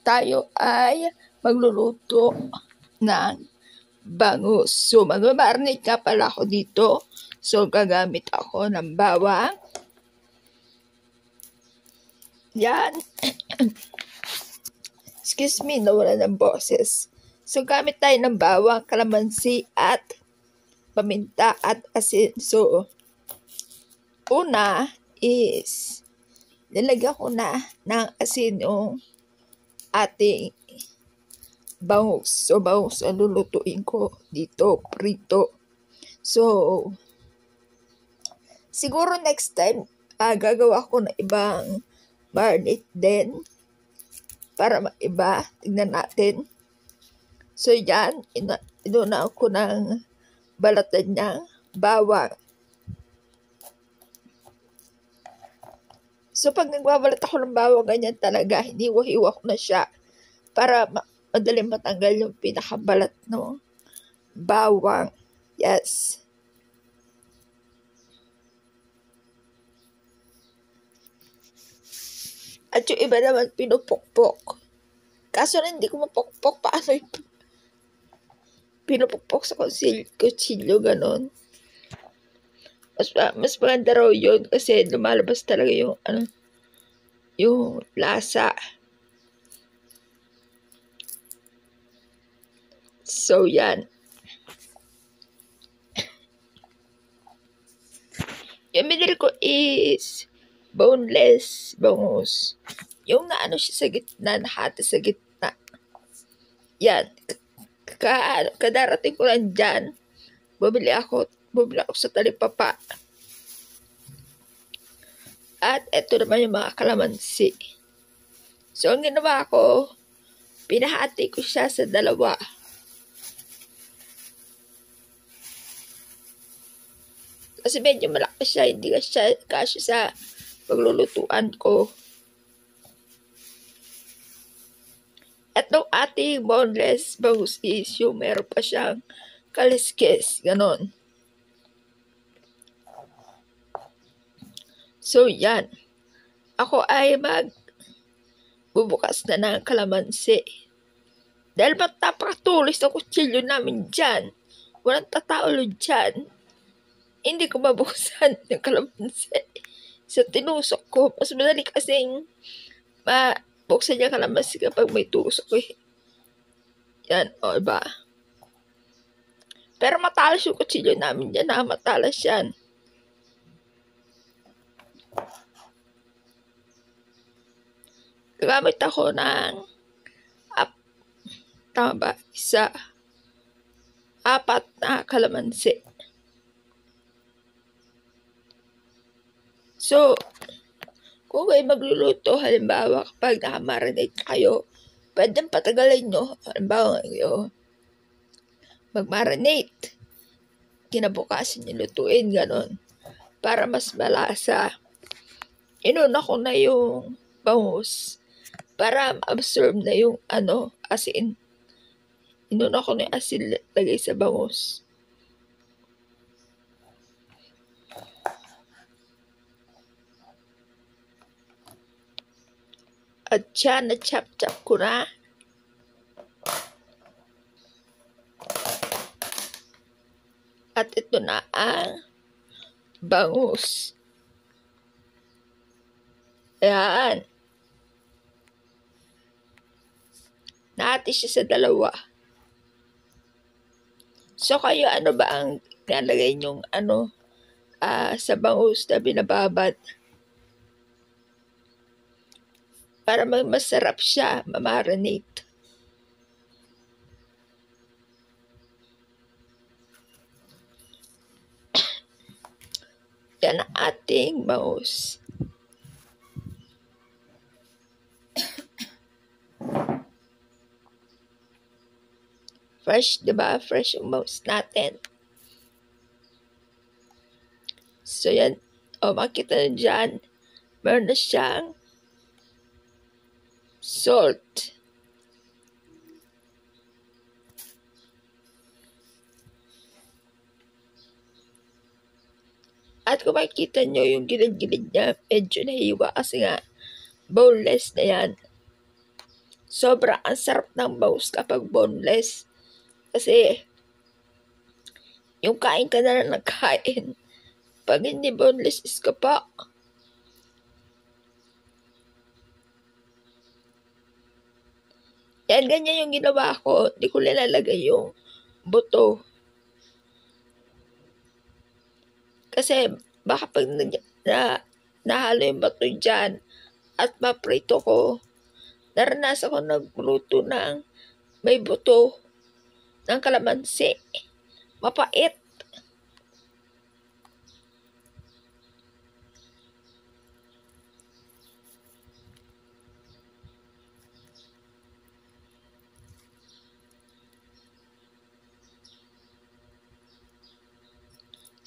tayo ay magluluto ng bangus. So, mag-marinate nga pala ako dito. So, gagamit ako ng bawang. Yan. Excuse me, nawala ng boses. So, gamit tayo ng bawang, kalamansi, at paminta at asin. So, una is nilagyan ko na ng asin yung ating bangus. So, bangus ang lulutuin ko dito, prito. So, siguro next time, gagawa ko ng ibang marinate din para maiba. Tignan natin. So, yan, inuna ko ng balatan niyang bawang. So, pag nagbabalat ako ng bawang, ganyan talaga, hiniwa-hiwa ko na siya para madaling matanggal yung pinakabalat ng bawang. Yes. At yung iba naman, pinupukpok. Kaso na hindi ko mapukpok, paano yung pinupukpok sa kutsilyo, ganon. Mas maganda raw yun kasi lumalabas talaga yung yung lasa. So, yan. Yung binili ko is boneless bangus. Yung naano siya sa gitna, nahati sa gitna. Yan. Kadarating ko lang dyan, bumili ako sa talipapa. At eto naman yung mga kalamansi. So, ang ginawa ko, pinahati ko siya sa dalawa. Kasi medyo malaki siya, hindi siya kasya sa paglulutuan ko. At nung ating boneless bangus is yung meron pa siyang kaliskis, ganon. So, yan. Ako ay bubukas na ng kalamansi. Dahil napakatulis ng kutsilyo namin dyan. Walang tataulo dyan. Hindi ko mabuksan yung kalamansi. So, tinusok ko. Mas madali kasing mabuksan yung kalamansi kapag may tusok eh. Yan, o iba. Pero matalas yung kutsilyo namin dyan. Matalas yan. Gagamit ako ng apat na kalamansi. So, kung kayo magluluto, halimbawa kapag nakamarinate kayo, pwedeng patagalin nyo. Halimbawa kayo magmarinate, kinabukasan nyo lutuin, ganon. Para mas malasa. Inuna ko na yung bangus para ma-absorb na yung asin. Inuna ko na yung asin lagay sa bangus. At siya, na-chop-chop ko na. At ito na ang bangus. Ayan. Nahati siya sa dalawa. So, kayo ano ba ang nalagay nyong sa bangus na binababad? Para masarap siya, mamarinate. Yan ang ating bangus. Fresh, diba? Fresh yung bangus natin. So, yan. O, makita nyo dyan. Meron na siyang salt. At kung makikita nyo yung gilid-gilid niya, medyo nahiwa kasi nga boneless na yan. Sobrang ang sarap ng bangus kapag boneless. Kasi, yung kain ka na lang ng kain. Pag hindi boneless is ka pa. Yan, ganyan yung ginawa ko. Hindi ko nilalagay yung buto. Kasi baka pag nahalo yung buto dyan at maprito ko, naranasan ko nagluto ng may buto ng kalamansi. Mapait.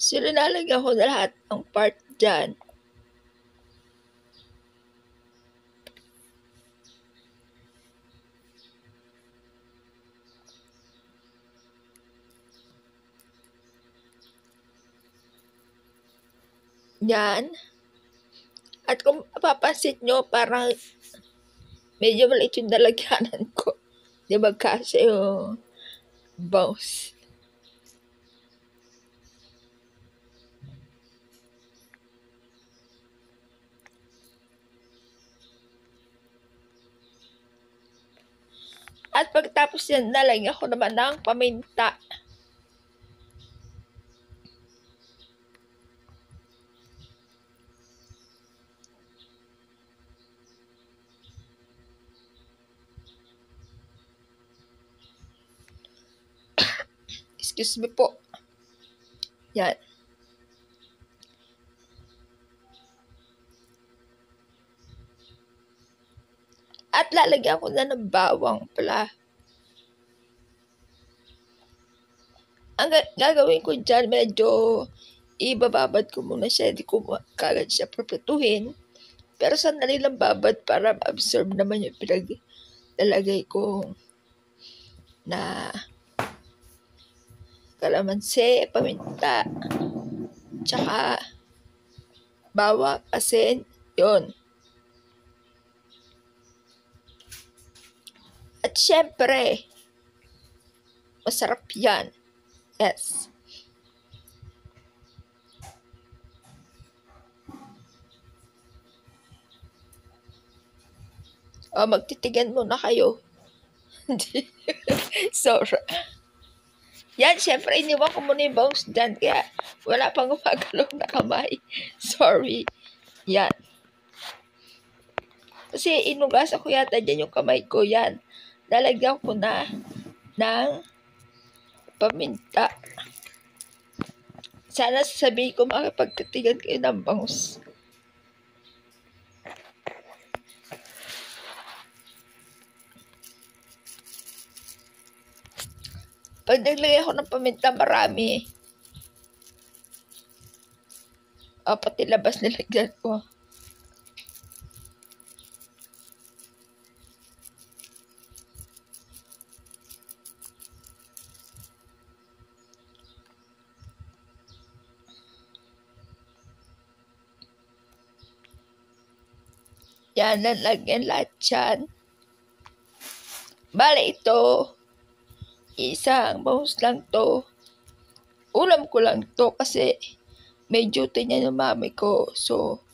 So, nilalagyan ko na lahat ng part dyan. Yan. At kung mapapansin nyo, parang medyo maliit yung nalagyanan ko. Di ba kasi yung bangus. At pagtapos yan, nalagyan ko naman ng paminta. Excuse me po. Yan. At lalagyan ko na ng bawang pala. Ang gagawin ko dyan, medyo ibababad ko muna siya. Hindi ko kagad siya prepituhin. Pero sandali lang babad para ma-absorb naman yung pinaglalagay ko na kalamansi, paminta, tsaka bawang, asin, yun. At syempre, masarap yan. Yes. O, magtitigan muna kayo. Sorry. Yan, syempre, iniwan ko muna yung bangus dyan. Kaya, wala pang gumagalaw na kamay. Sorry. Yan. Kasi, inugasan ko yata dyan yung kamay ko. Yan. Lalagyan ko na ng paminta. Sana sasabihin ko makapagtitigan kayo ng bangus. Pag naglagay ako ng paminta, marami. O, pati labas nilagyan ko. Yan, nalagyan lahat yan. Bale, ito, isang bangus lang to. Ulam ko lang to kasi may duty niya ng mami ko. So,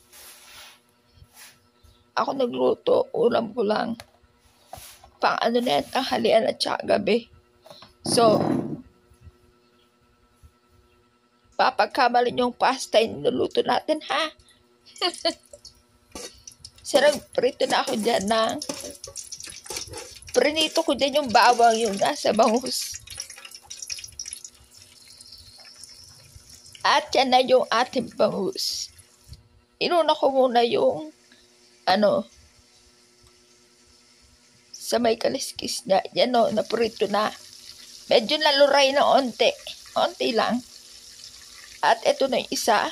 ako nagluto, ulam ko lang. Pang ano na yan, tanghalian at saka gabi. So, papagkamalin yung pasta yung niluluto natin, ha? Sarang prito na ako dyan ng prinito ko dyan yung bawang yung nasa bangus. At yan na yung ating bangus. Inuna ko muna yung sa may kaliskis niya. Yan o, naprito na. Medyo naluray na onte. Onte lang. At ito na yung isa.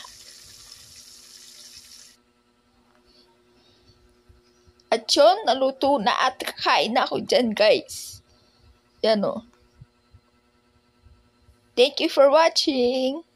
At yun, naluto na at kakain na ako dyan, guys. Yan o. Thank you for watching.